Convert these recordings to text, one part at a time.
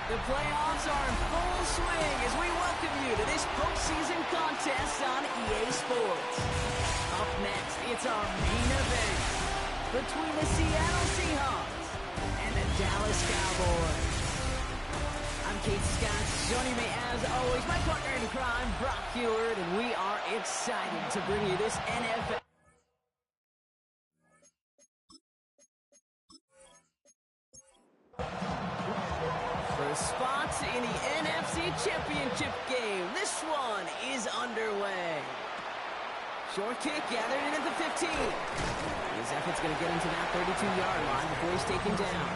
The playoffs are in full swing as we welcome you to this postseason contest on EA Sports. Up next, it's our main event between the Seattle Seahawks and the Dallas Cowboys. I'm Kate Scott, joining me as always, my partner in crime, Brock Heward, and we are excited to bring you this NFL. Spots in the NFC Championship game. This one is underway. Short kick gathered in at the 15. His effort's going to get him to that 32-yard line before he's taken down.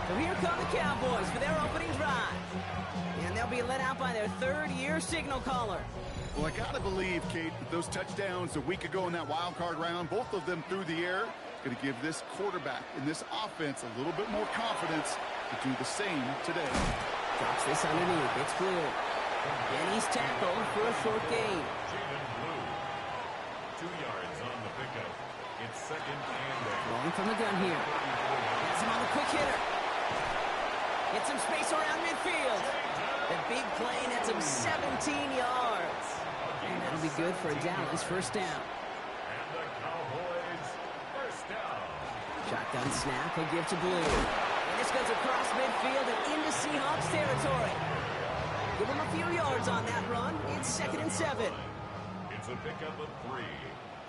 So here come the Cowboys for their opening drive. And they'll be led out by their third-year signal caller. Well, I got to believe, Kate, that those touchdowns a week ago in that wild card round, both of them through the air, going to give this quarterback and this offense a little bit more confidence to do the same today. Drops this underneath. It's Blue. And he's tackled for a short gain. 2 yards on the pickup. It's second and 8. Rolling from the gun here. Has him on the quick hitter. Gets some space around midfield. The big play nets him 17 yards. And that'll be good for a Dallas first down. And the Cowboys first down. Shotgun snap, he'll give to Blue. And this goes across midfield and into Seahawks territory. Give him a few yards on that run. It's second and 7. It's a pickup of 3.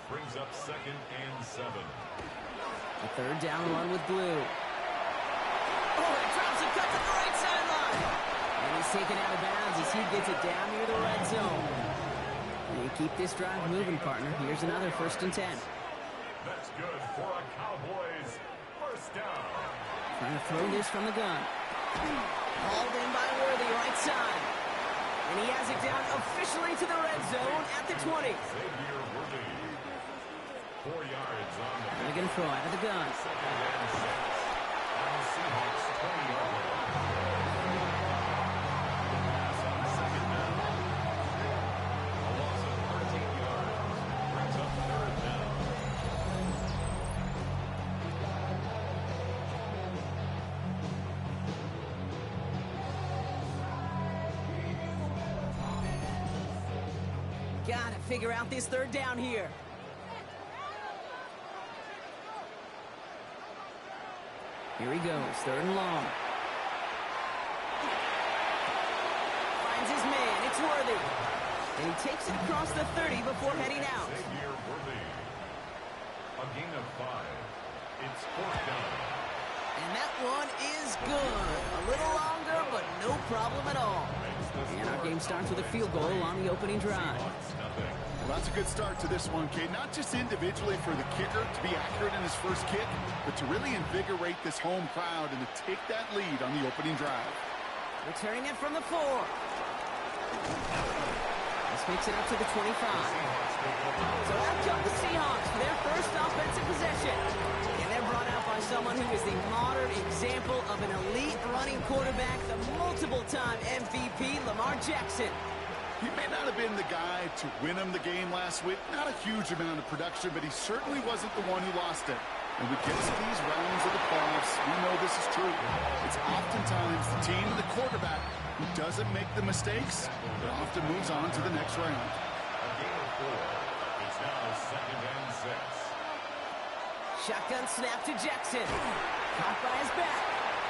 Brings up second and 7. A third down run with Blue. Oh, it drops and cuts to the right sideline. And he's taken out of bounds as he gets it down near the red zone. And you keep this drive moving, partner. Here's another first and 10. That's good for a Cowboys first down. Trying to throw this from the gun. Hauled in by Worthy, right side. And he has it down officially to the red zone at the 20. Xavier Worthy. 4 yards on the They're going to throw out of the gun. second and 6. On the Seahawks 20-yard line. Pass on second down. A loss of 13 yards. Brings up third down. Gotta figure out this third down here. Here he goes, third and long. Finds his man, it's Worthy. And he takes it across the 30 before heading out. Xavier Worthy. A gain of 5. It's fourth down. And that one is good. A little longer, but no problem at all. And our game starts with a field goal on the opening drive. Well, that's a good start to this one, Kate. Not just individually for the kicker to be accurate in his first kick, but to really invigorate this home crowd and to take that lead on the opening drive. Returning it from the 4. This makes it up to the 25. So out come the Seahawks for their first offensive possession. And they're brought out by someone who is the modern example of an elite running quarterback, the multiple-time MVP, Lamar Jackson. He may not have been the guy to win him the game last week. Not a huge amount of production, but he certainly wasn't the one who lost it. And when we get to these rounds of the playoffs, we know this is true. It's oftentimes the team and the quarterback who doesn't make the mistakes, but often moves on to the next round. A gain of 4. It's now second and 6. Shotgun snap to Jackson. Caught by his back.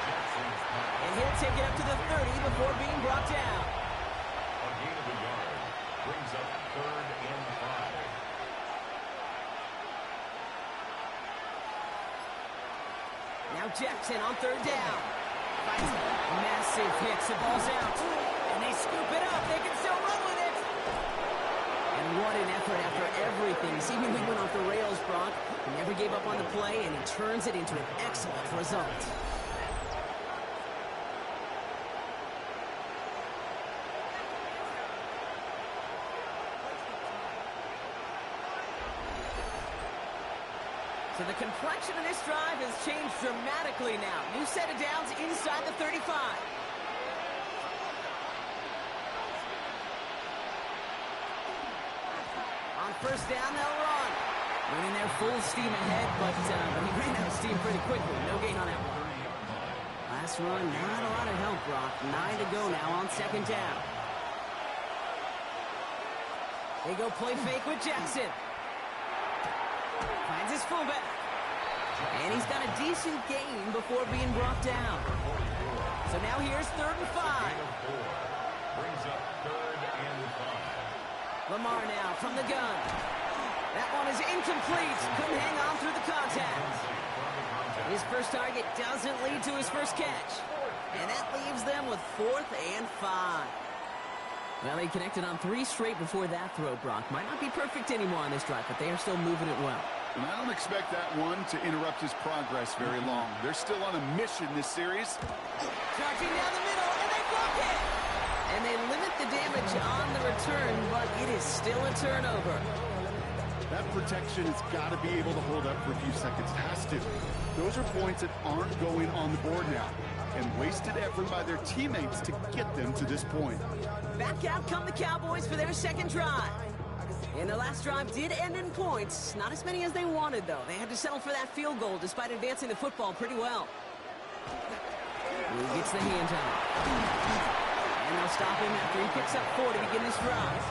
Jackson's back. And he'll take it up to the 30 before being brought down. A gain of a yard. Brings up third and 5. Now Jackson on third down. Finds a massive hit. The ball's out. And they scoop it up. They can still run with it. And what an effort after everything. Seemingly went off the rails, Brock. He never gave up on the play, and he turns it into an excellent result. So the complexion of this drive has changed dramatically now. New set of downs inside the 35. On first down, they'll run. Running their full steam ahead, but he ran out of steam pretty quickly. No gain on that one. Pass run, not a lot of help, Brock. 9 to go now on second down. They go play fake with Jackson. Finds his fullback. And he's got a decent gain before being brought down. So now here's 3rd and 5. Brings up 3rd and 5. Lamar now from the gun. That one is incomplete. Couldn't hang on through the contact. His first target doesn't lead to his first catch. And that leaves them with 4th and 5. Well, he connected on 3 straight before that throw, Brock. Might not be perfect anymore on this drive, but they are still moving it well. And I don't expect that one to interrupt his progress very long. They're still on a mission this series. Charging down the middle, and they block it! And they limit the damage on the return, but it is still a turnover. That protection has got to be able to hold up for a few seconds. Has to. Those are points that aren't going on the board now. And wasted effort by their teammates to get them to this point. Back out come the Cowboys for their second drive. And their last drive did end in points. Not as many as they wanted, though. They had to settle for that field goal despite advancing the football pretty well. He gets the hands out. And they'll stop him after he picks up 4 to begin this drive.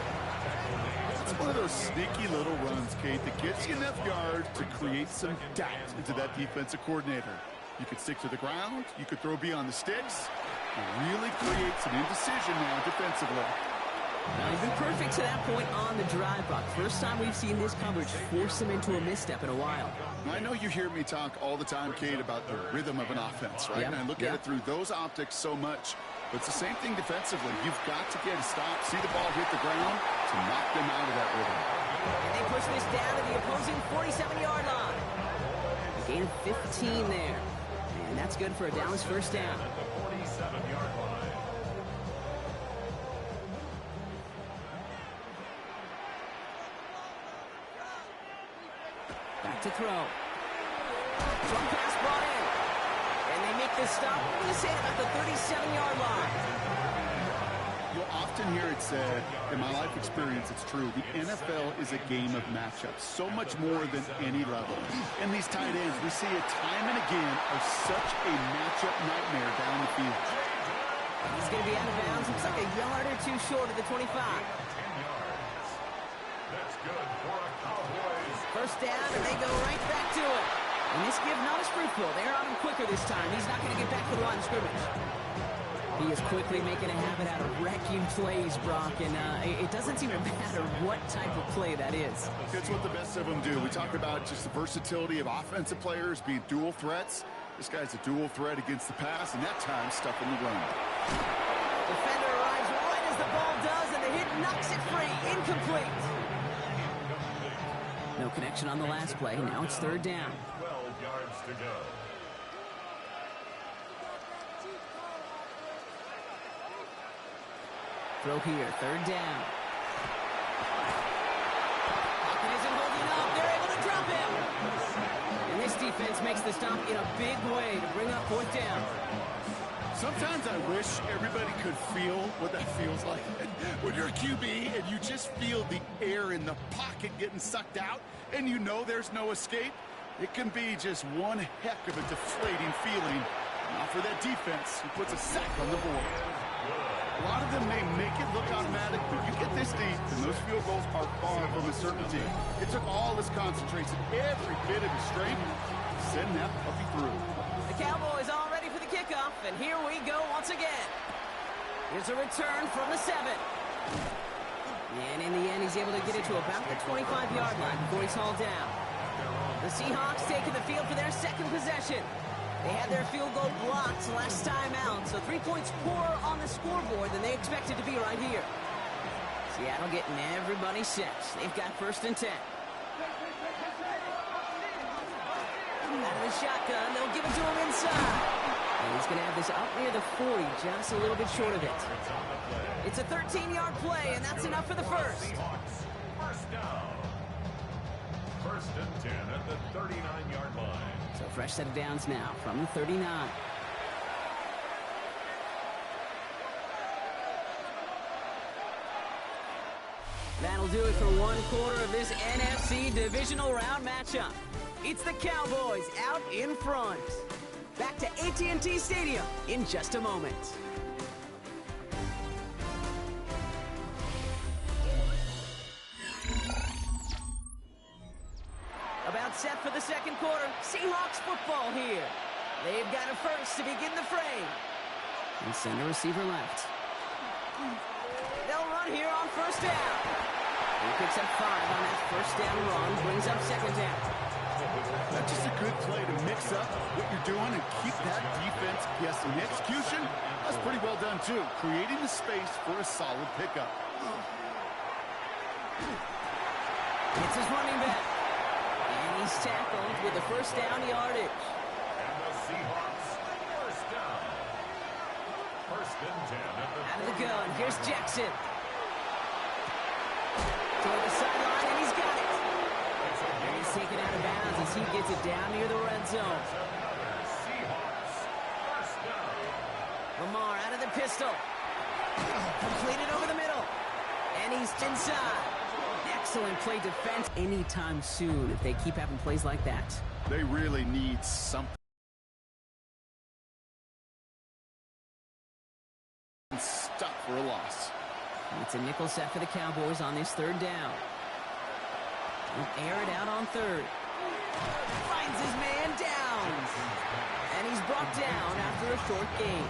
It's one of those sneaky little runs, Kate, that gets you enough yards to create some doubt into that defensive coordinator. You could stick to the ground. You could throw beyond the sticks. It really creates an indecision now defensively. Now, he's been perfect to that point on the drive, Brock. First time we've seen this coverage force him into a misstep in a while. I know you hear me talk all the time, Kate, about the rhythm of an offense, right? Yeah, And I look at it through those optics so much. But it's the same thing defensively. You've got to get a stop, see the ball hit the ground to knock them out of that rhythm. And they push this down to the opposing 47-yard line. A gain of 15 there. And that's good for a Dallas first down. At the 47-yard line. Back to throw. Strong pass brought in. And they make this stop, I'm going to say, about the 37-yard line. You'll often hear it said, in my life experience, it's true, the NFL is a game of matchups, so much more than any level. And these tight ends, we see it time and again, are such a matchup nightmare down the field. He's going to be out of bounds. Looks like a yard or two short of the 25. 10 yards. That's good for a Cowboys. First down, and they go right back to it. And this give not as fruitful. They're on him quicker this time. He's not going to get back to the line of scrimmage. He is quickly making a habit out of wrecking plays, Brock, and it doesn't seem to matter what type of play that is. It's what the best of them do. We talk about just the versatility of offensive players being dual threats. This guy's a dual threat against the pass, and that time stuffing the run. Defender arrives right as the ball does, and the hit knocks it free. Incomplete. No connection on the last play. Now it's 3rd down. 12 yards to go. Throw here, 3rd down. Pocket isn't holding up. They're able to drop him. And this defense makes the stop in a big way to bring up 4th down. Sometimes I wish everybody could feel what that feels like. When you're a QB and you just feel the air in the pocket getting sucked out and you know there's no escape, it can be just one heck of a deflating feeling. Now for that defense, who puts a sack on the board. A lot of them may make it look automatic, but you get this deep, and those field goals are far from a certainty. It took all his concentration, every bit of his strength, to send that puppy through. The Cowboys all ready for the kickoff, and here we go once again. Here's a return from the 7. And in the end, he's able to get it to about the 25-yard line before he's hauled down. The Seahawks taking the field for their second possession. They had their field goal blocked last time out, so 3 points poorer on the scoreboard than they expected to be right here. Seattle getting everybody set. They've got 1st and 10. Out of the shotgun, they'll give it to him inside. And he's going to have this up near the 40, just a little bit short of it. It's a 13-yard play, and that's enough for the first. Seahawks, first down. 1st and 10 at the 39-yard line. So fresh set of downs now from the 39. That'll do it for one quarter of this NFC divisional round matchup. It's the Cowboys out in front. Back to AT&T Stadium in just a moment. About set for the second quarter. Seahawks football here. They've got it first to begin the fray. And center receiver left. They'll run here on first down. He picks up 5 on that first down run, brings up second down. That's just a good play to mix up what you're doing and keep that defense guessing. The execution, that's pretty well done too, creating the space for a solid pickup. It's his running back. And he's tackled with the first down yardage. And the Seahawks, first down. First and 10 at the Out of the gun, here's Jackson. Toward the sideline, and he's got it. And he's taken out of bounds as he gets it down near the red zone. Seahawks, first down. Lamar out of the pistol. Completed over the middle. And he's inside. Excellent play defense anytime soon if they keep having plays like that. They really need something stuck for a loss. It's a nickel set for the Cowboys on this third down. He'll air it out on third. Finds his man down. And he's brought down after a short gain.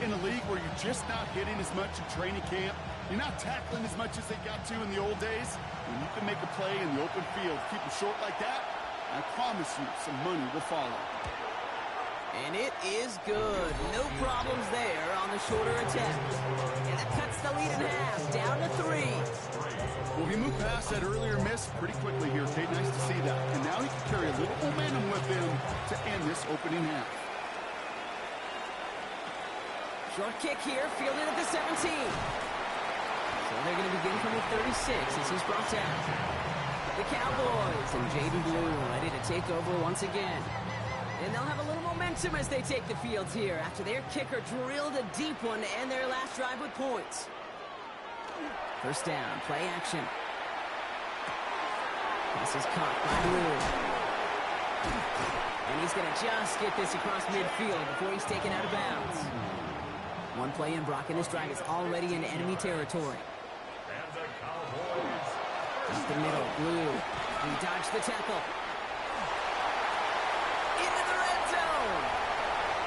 In a league where you're just not hitting as much in training camp, you're not tackling as much as they got to in the old days, when you can make a play in the open field, keep it short like that, I promise you some money will follow. And it is good. No problems there on the shorter attempt. And that cuts the lead in half, down to 3. Well, he moved past that earlier miss pretty quickly here, Kate. Nice to see that. And now he can carry a little momentum with him to end this opening half. Short kick here, fielded at the 17. So they're going to begin from the 36 as he's brought down. The Cowboys and Jaden Blue ready to take over once again. And they'll have a little momentum as they take the field here after their kicker drilled a deep one to end their last drive with points. First down, play action. This is caught by Blue. And he's going to just get this across midfield before he's taken out of bounds. One play in, Brock, and his drive is already in enemy territory. And the Cowboys. Up the middle, Blue. He dodged the tackle. Into the red zone.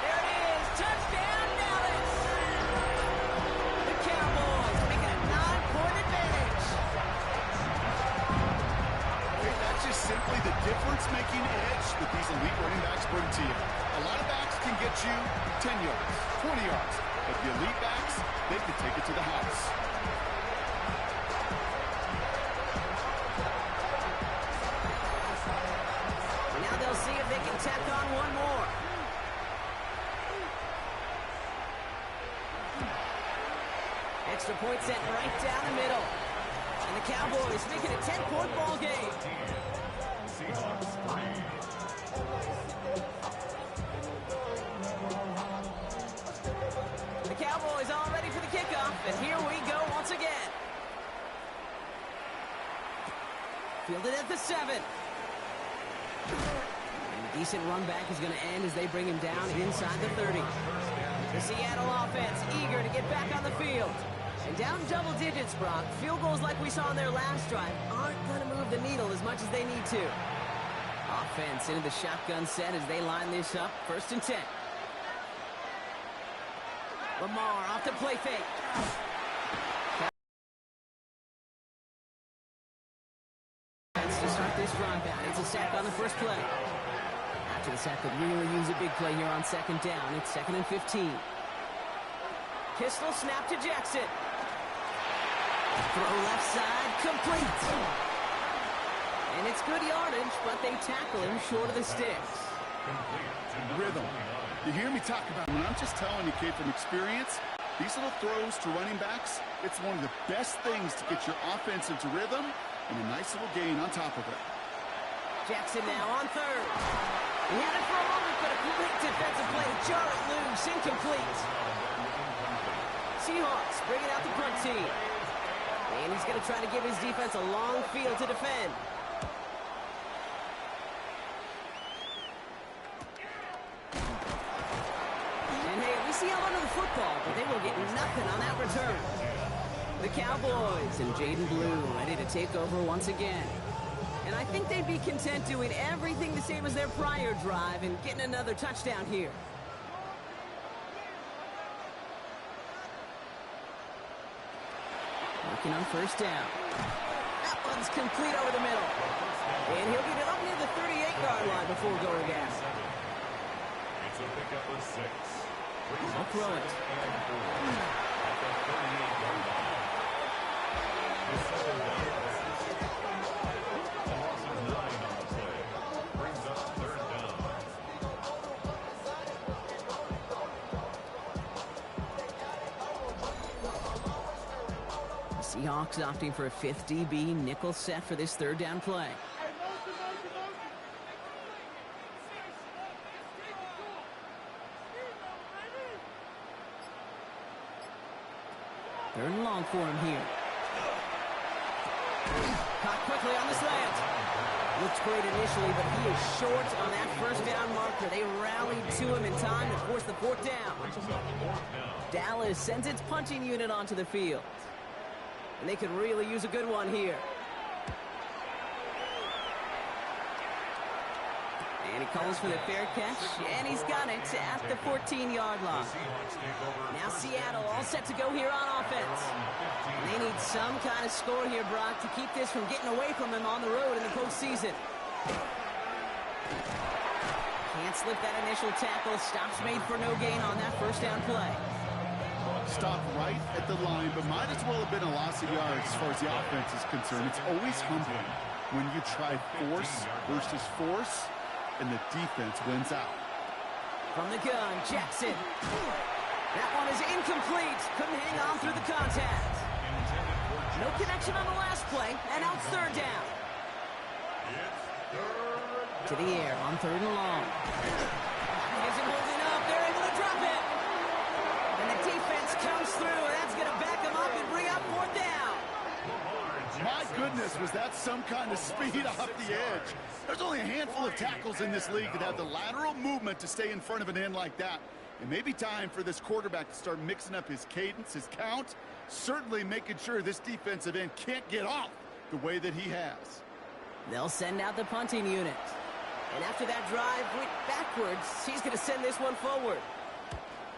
There it is. Touchdown, Dallas. The Cowboys making a 9-point advantage. Hey, that's just simply the difference-making edge that these elite running backs bring to you. A lot of backs can get you 10 yards, 20 yards. But the elite backs, they can take it to the house. Now they'll see if they can tack on one more. Extra point set right down the middle. And the Cowboys make it a 10-point ball game. Seahawks 3. The Cowboys all ready for the kickoff, and here we go once again. Fielded at the 7. And a decent run back is going to end as they bring him down inside the 30. The Seattle offense eager to get back on the field. And down double digits, Brock. Field goals like we saw in their last drive aren't going to move the needle as much as they need to. Offense into the shotgun set as they line this up. First and 10. Lamar off the play fake. To start this drive out. It's a sack on the first play. After the sack, could really use a big play here on second down. It's 2nd and 15. Pistol snap to Jackson. Throw left side, complete. And it's good yardage, but they tackle him short of the sticks. Rhythm. You hear me talk about it, and I'm just telling you, kid, from experience, these little throws to running backs, it's one of the best things to get your offense into rhythm and a nice little gain on top of it. Jackson now on third. He had it for a moment, but a complete defensive play to jar it loose, incomplete. Seahawks bringing out the punt team. And he's going to try to give his defense a long field to defend. Nicely held onto the football, but they will get nothing on that return. The Cowboys and Jaden Blue ready to take over once again. And I think they'd be content doing everything the same as their prior drive and getting another touchdown here. Working on first down. That one's complete over the middle. And he'll get it up near the 38-yard line before going down. It's a pickup of 6. I'll throw it. At the 38-yard line. The second down. A loss of 9 on the play. Brings up third down. The Seahawks opting for a 5th DB nickel set for this third down play. Third and long for him here. Caught quickly on the slant. Looks great initially, but he is short on that first down marker. They rallied to him in time to force the fourth down. Dallas sends its punting unit onto the field. And they could really use a good one here. And he calls for the fair catch, and he's got it at the 14-yard line. Now Seattle all set to go here on offense. And they need some kind of score here, Brock, to keep this from getting away from them on the road in the postseason. Can't slip that initial tackle. Stops made for no gain on that first down play. Stopped right at the line, but might as well have been a loss of yards as far as the offense is concerned. It's always humbling when you try force versus force, and the defense wins out. From the gun, Jackson. That one is incomplete. Couldn't hang on through the contact. No connection on the last play, and now it's third down. To the air on third and long. Isn't holding up. They're able to drop it. And the defense comes through, and that's going to back them up and bring up fourth down. My goodness, was that some kind of speed off the edge. There's only a handful of tackles in this league that have the lateral movement to stay in front of an end like that. It may be time for this quarterback to start mixing up his cadence, his count, certainly making sure this defensive end can't get off the way that he has. They'll send out the punting unit. And after that drive went backwards, he's going to send this one forward.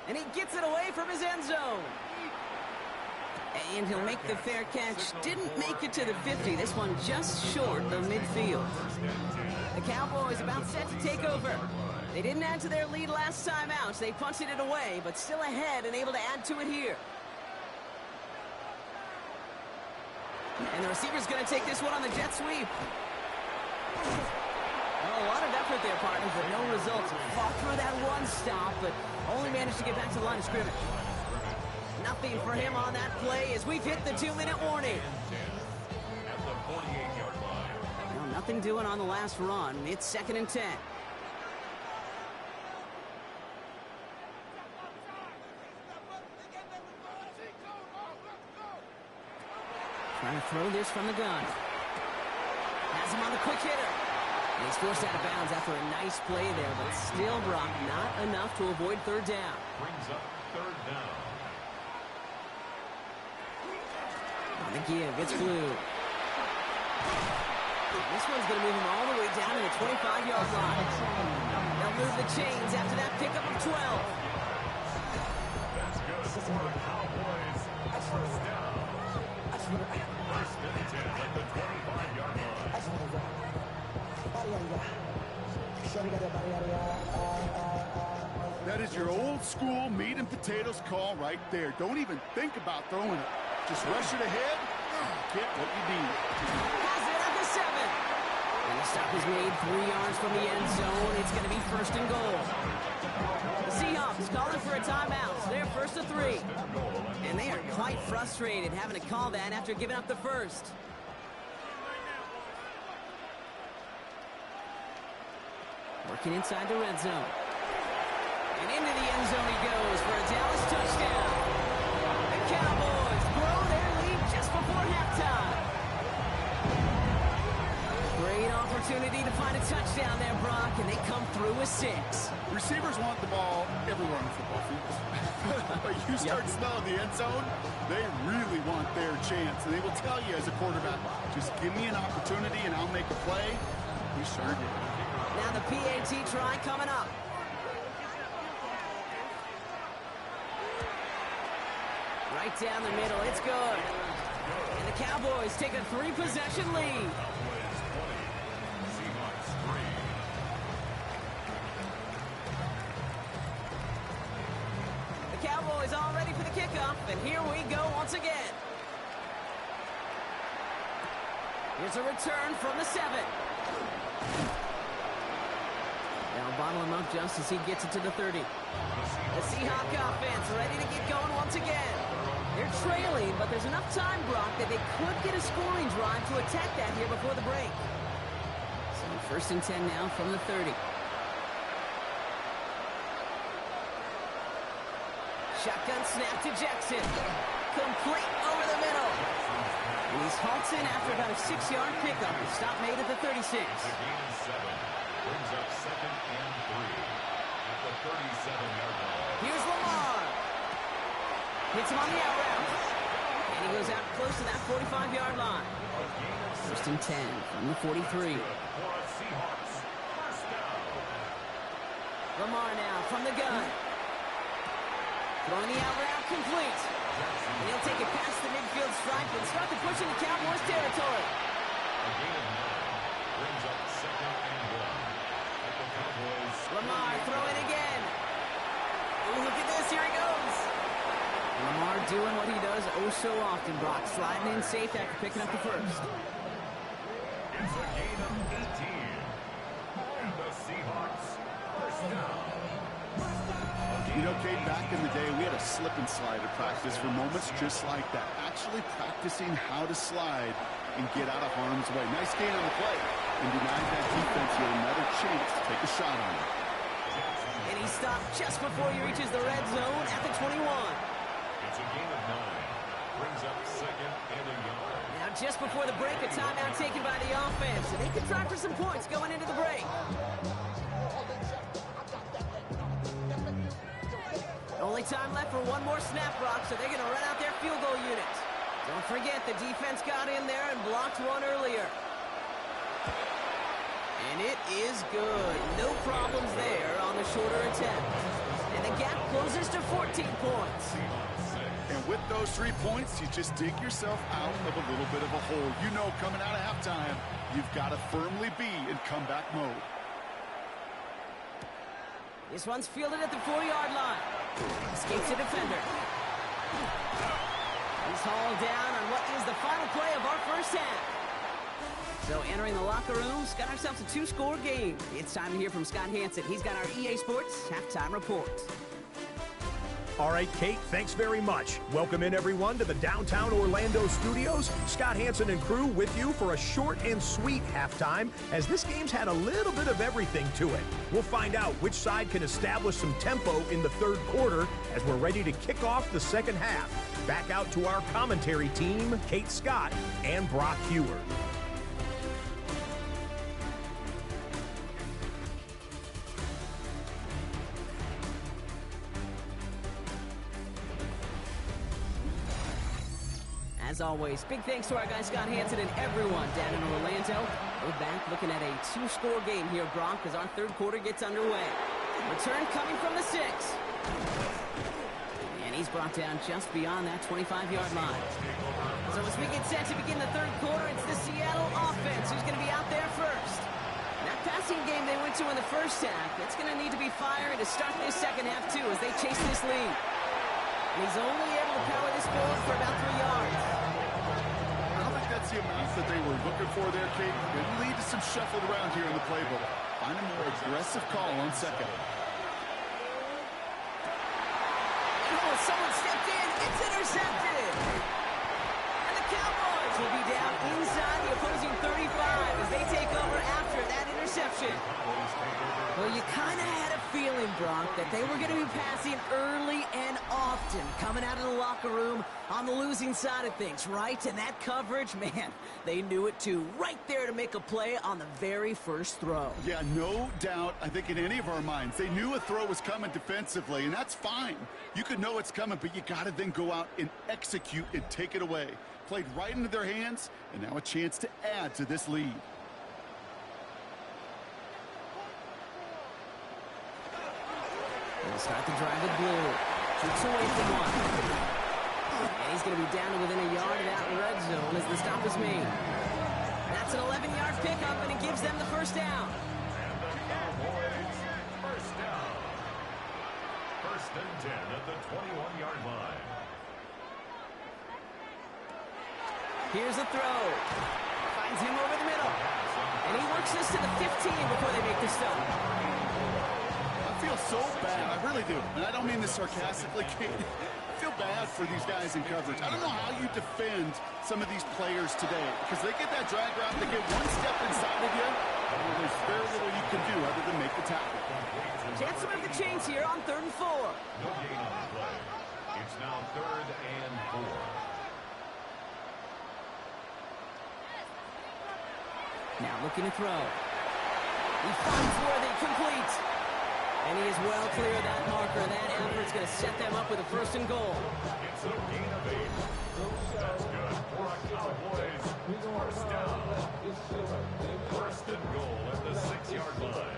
And he gets it away from his end zone. And he'll make the fair catch. Didn't make it to the 50. This one just short of midfield. The Cowboys about set to take over. They didn't add to their lead last time out. So they punted it away, but still ahead and able to add to it here. And the receiver's going to take this one on the jet sweep. Well, a lot of effort there, partners, but no results. Fought through that one stop, but only managed to get back to the line of scrimmage. Nothing for him on that play as we've hit the 2-minute warning. At the 48-yard line. Well, nothing doing on the last run. It's 2nd and 10. Trying to throw this from the gun. Has him on the quick hitter. And he's forced out of bounds after a nice play there, but still, Brock, not enough to avoid third down. Brings up third down. On the give, it's Blue. This one's going to move him all the way down to the 25-yard line. They'll move the chains after that pickup of 12. That's good for the Cowboys. First down. First and 10 at the 25-yard line. That is your old school meat and potatoes call right there. Don't even think about throwing it. Just rush it ahead, get what you need. Has it at the 7. And the stop is made 3 yards from the end zone. It's going to be 1st and goal. The Seahawks calling for a timeout. So they're 1st and 3. And they are quite frustrated having to call that after giving up the first. Working inside the red zone. And into the end zone he goes for a Dallas touchdown. The Cowboys grow their lead just before halftime. Great opportunity to find a touchdown there, Brock, and they come through with a 6. Receivers want the ball everywhere on the football field. But you start smelling the end zone, they really want their chance. And they will tell you as a quarterback, just give me an opportunity and I'll make a play. We sure did. Now the PAT try coming up. Right down the middle, it's good. And the Cowboys take a 3-possession lead. Seahawks 3. The Cowboys all ready for the kickoff, and here we go once again. Here's a return from the 7. They'll bottle him up just as he gets it to the 30. The Seahawks offense ready to get going once again. They're trailing, but there's enough time, Brock, that they could get a scoring drive to attack that here before the break. So 1st and 10 now from the 30. Shotgun snap to Jackson. Complete over the middle. And he's halted after about a 6-yard pickup. The stop made at the 36. It's a gain of 7. Brings up 2nd and 3 at the 37-yard line. Here's Lamar. Hits him on the out route. And he goes out close to that 45-yard line. 1st and 10 from the 43. For a Seahawks first down. Lamar now from the gun. Throwing the out route complete. And he'll take it past the midfield stripe and start to push into Cowboys territory. A gain of 9. Brings up 2nd and 1 at the Cowboys. Lamar throwing again. Ooh, look at this. Here he goes. Lamar doing what he does oh so often, Brock. Sliding in safe after picking up the first. It's a gain of 18. And the Seahawks first down. You know, Kate, back in the day, we had a slip and slide at practice for moments just like that. Actually practicing how to slide and get out of harm's way. Nice gain on the play. And denied that defense yet another chance to take a shot on it. And he stopped just before he reaches the red zone at the 21. It's a gain of 9. Brings up 2nd and a yard. Now just before the break, a timeout taken by the offense. And they can try for some points going into the break. Only time left for one more snap, Brock, so they're going to run out their field goal unit. Don't forget, the defense got in there and blocked one earlier. And it is good. No problems there on the shorter attempt. And the gap closes to 14 points. And with those 3 points, you just dig yourself out of a little bit of a hole. You know, coming out of halftime, you've got to firmly be in comeback mode. This one's fielded at the 4-yard line. Escapes the defender. He's hauled down on what is the final play of our first half. So entering the locker rooms, got ourselves a 2-score game. It's time to hear from Scott Hansen. He's got our EA Sports halftime report. All right, Kate, thanks very much. Welcome in, everyone, to the downtown Orlando studios. Scott Hansen and crew with you for a short and sweet halftime, as this game's had a little bit of everything to it. We'll find out which side can establish some tempo in the third quarter as we're ready to kick off the second half. Back out to our commentary team, Kate Scott and Brock Hewer. As always, big thanks to our guy Scott Hansen and everyone down in Orlando. We're back looking at a 2-score game here, Brock, as our third quarter gets underway. Return coming from the 6. And he's brought down just beyond that 25-yard line. So as we get set to begin the third quarter, it's the Seattle offense who's going to be out there first. That passing game they went to in the first half, it's going to need to be firing to start this second half, too, as they chase this lead. And he's only able to power this forward for about 3 yards. I don't think that's the amount that they were looking for there, Kate. It'll lead to some shuffled around here in the playbook. Find a more aggressive call on second. Oh, someone stepped in. It's intercepted. And the Cowboys will be down inside the opposing 35 as they take over after that interception. Well, you kind of had a feeling, Brock, that they were going to be passing early and often, coming out of the locker room on the losing side of things, right? And that coverage, man, they knew it too. Right there to make a play on the very first throw. Yeah, no doubt, I think in any of our minds, they knew a throw was coming defensively, and that's fine. You could know it's coming, but you got to then go out and execute and take it away. Played right into their hands, and now a chance to add to this lead. They'll start the drive with Blue. Shoots away from one. And he's going to be down to within a yard of that red zone as the stop is made. That's an 11-yard pickup, and it gives them the first down. And the Cowboys, first down. First and 10 at the 21-yard line. Here's a throw. Finds him over the middle. And he works this to the 15 before they make the stop. I feel so bad. I really do. And I don't mean this sarcastically, Kate. I feel bad for these guys in coverage. I don't know how you defend some of these players today. Because they get that drag route, they get one step inside of you, and there's very little you can do other than make the tackle. Chance to move the chains here on 3rd and 4. No gain on the play. It's now 3rd and 4. Now looking to throw. He finds Worthy, complete. And he is well clear of that marker. That effort's going to set them up with a 1st and goal. It's a gain of 8. That's good for a Cowboys first down. 1st and goal at the 6-yard line.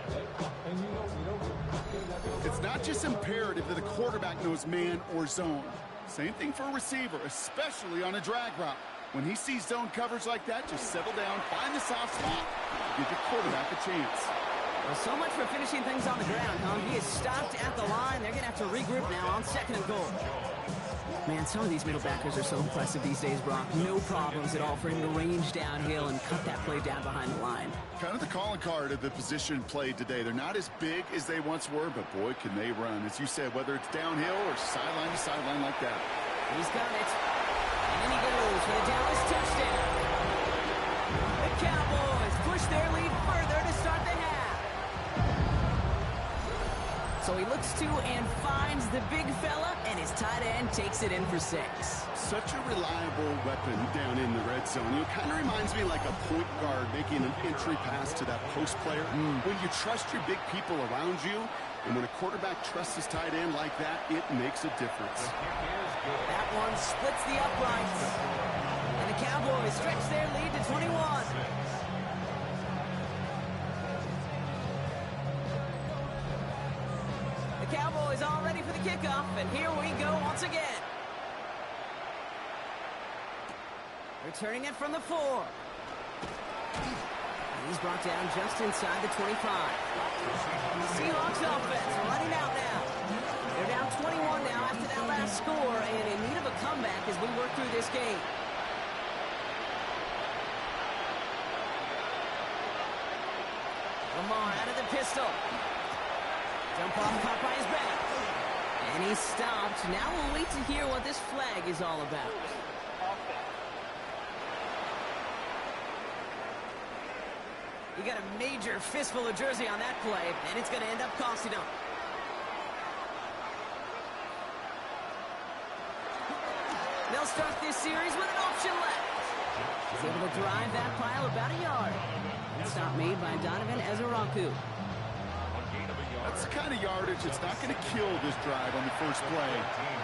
It's not just imperative that a quarterback knows man or zone. Same thing for a receiver, especially on a drag route. When he sees zone coverage like that, just settle down, find the soft spot, give your quarterback a chance. Well, so much for finishing things on the ground, huh? He is stopped at the line. They're going to have to regroup now on 2nd and goal. Man, some of these middle backers are so impressive these days, Brock. No problems at all for him to range downhill and cut that play down behind the line. Kind of the calling card of the position played today. They're not as big as they once were, but boy, can they run. As you said, whether it's downhill or sideline to sideline like that. He's got it. And he goes for the Dallas touchdown. The Cowboys push their lead further to start the half. So he looks to and finds the big fella, and his tight end takes it in for 6. Such a reliable weapon down in the red zone. It kind of reminds me like a point guard making an entry pass to that post player. When you trust your big people around you, and when a quarterback trusts his tight end like that, it makes a difference. That one splits the uprights. And the Cowboys stretch their lead to 21. The Cowboys all ready for the kickoff, and here we go once again. Returning it from the 4. He's brought down just inside the 25. Seahawks offense running out now. They're down 21 now after that last score and in need of a comeback as we work through this game. Lamar out of the pistol. Jump off caught by his back. And he's stopped. Now we'll wait to hear what this flag is all about. He got a major fistful of jersey on that play, and it's going to end up costing him. They'll start this series with an option left. He's able to drive that pile about a yard. Stop made by Donovan Ezeraku. That's the kind of yardage that's not going to kill this drive on the first play,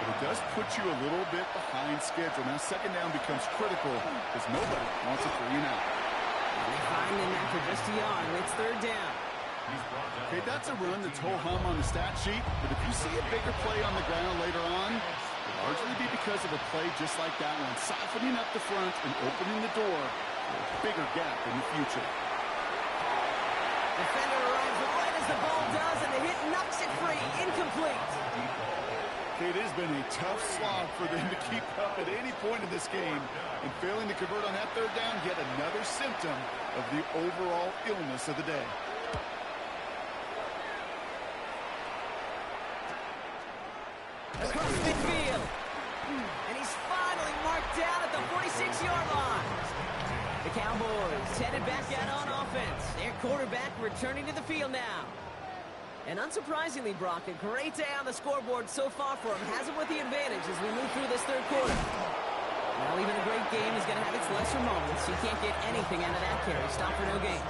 but it does put you a little bit behind schedule. Now 2nd down becomes critical because nobody wants a 3 and out. And they find him after just a yard, and it's 3rd down. Okay, that's a run that's ho-hum on the stat sheet, but if you see a bigger play on the ground later on, it'll largely be because of a play just like that one, softening up the front and opening the door for a bigger gap in the future. Defender arrives right as the ball does, and the hit knocks it free. Incomplete. Okay, it has been a tough slog for them to keep up at any point in this game, and failing to convert on that 3rd down, yet another symptom of the overall illness of the day. Across midfield. And he's finally marked down at the 46-yard line. The Cowboys headed back out on offense. Their quarterback returning to the field now. And unsurprisingly, Brock, a great day on the scoreboard so far for him. Has him with the advantage as we move through this third quarter. Now, even a great game is going to have its lesser moments. You can't get anything out of that carry. Stop for no gain.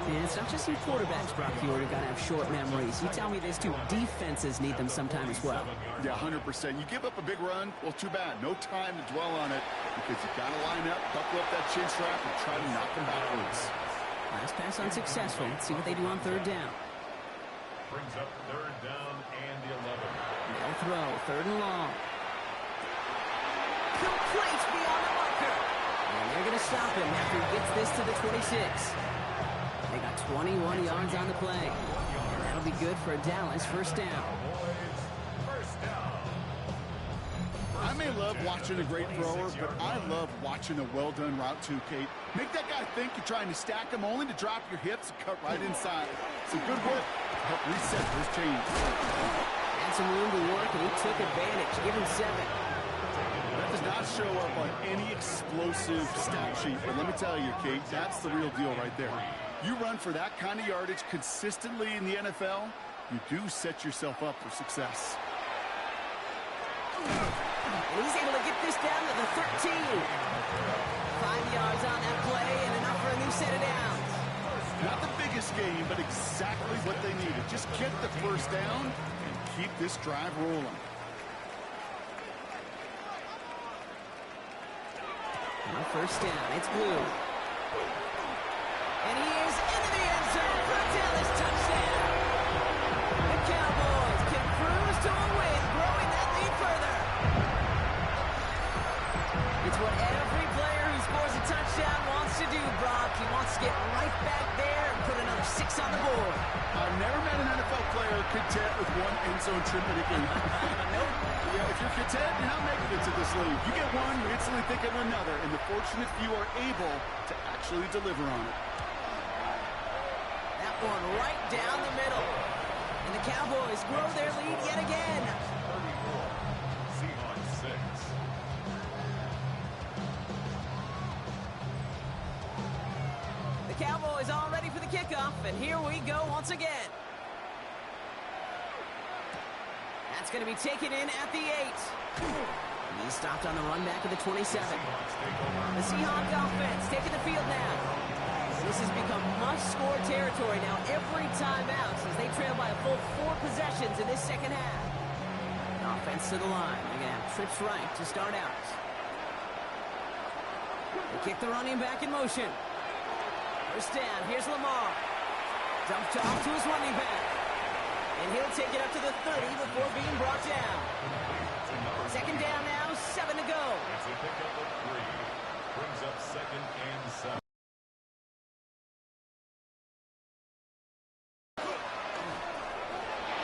And it's not just some quarterbacks, Brock, who are going to have short memories. You tell me this too. Defenses need them sometime as well. Yeah, 100%. You give up a big run, well, too bad. No time to dwell on it because you got to line up, buckle up that chin strap, and try to knock them backwards. Last pass unsuccessful. Let's see what they do on third down. Brings up third down and the 11. They'll throw. Third and long. Complete beyond the marker. And they're going to stop him after he gets this to the 26. They got 21 yards on the play. And that'll be good for a Dallas first down. I may love watching a great thrower, but I love watching a well-done route too, Kate. Make that guy think you're trying to stack him only to drop your hips and cut right inside. Some good work to help reset those chains. Had some room to work, and he took advantage. Give him 7. That does not show up on any explosive stat sheet, but let me tell you, Kate, that's the real deal right there. You run for that kind of yardage consistently in the NFL, you do set yourself up for success. And he's able to get this down to the 13. 5 yards on that play and enough for a new set of downs. Not the biggest game, but exactly what they needed. Just get the first down and keep this drive rolling. Now first down, it's Blue. And he is into the end zone for a Dallas touchdown. The Cowboys can cruise to a win, growing that lead further. It's what every player who scores a touchdown wants to do, Brock. He wants to get right back there and put another 6 on the board. I've never met an NFL player content with one end zone trip in a game. Nope. Yeah, if you're content, you're not making it to this league. You get one, you instantly think of another, and the fortunate few are able to actually deliver on it. That one right down the middle. And the Cowboys grow their lead yet again. 34. Seahawks 6. The Cowboys all ready for the kickoff, and here we go once again. That's going to be taken in at the 8. And he's stopped on the run back of the 27. The Seahawks offense taking the field now. This has become must-score territory now every time out as they trail by a full 4 possessions in this second half. Offense to the line. They're going to have trips right to start out. They kick the running back in motion. First down. Here's Lamar. Dumped off to his running back. And he'll take it up to the 30 before being brought down. Second down now, 7 to go. It's a pickup of 3. Brings up second and 7.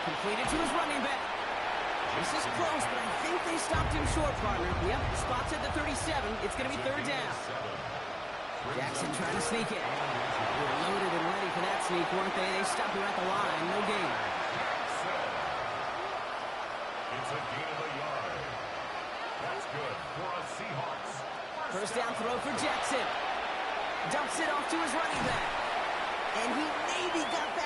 Completed to his running back. This is close, but I think they stopped him short, partner. Yep, spots at the 37. It's going to be third down. Jackson trying to sneak it. They were loaded and ready for that sneak, weren't they? They stopped him at the line. No gain. It's a gain of a yard. That's good for a Seahawks. First down throw for Jackson. Dumps it off to his running back. And he maybe got back.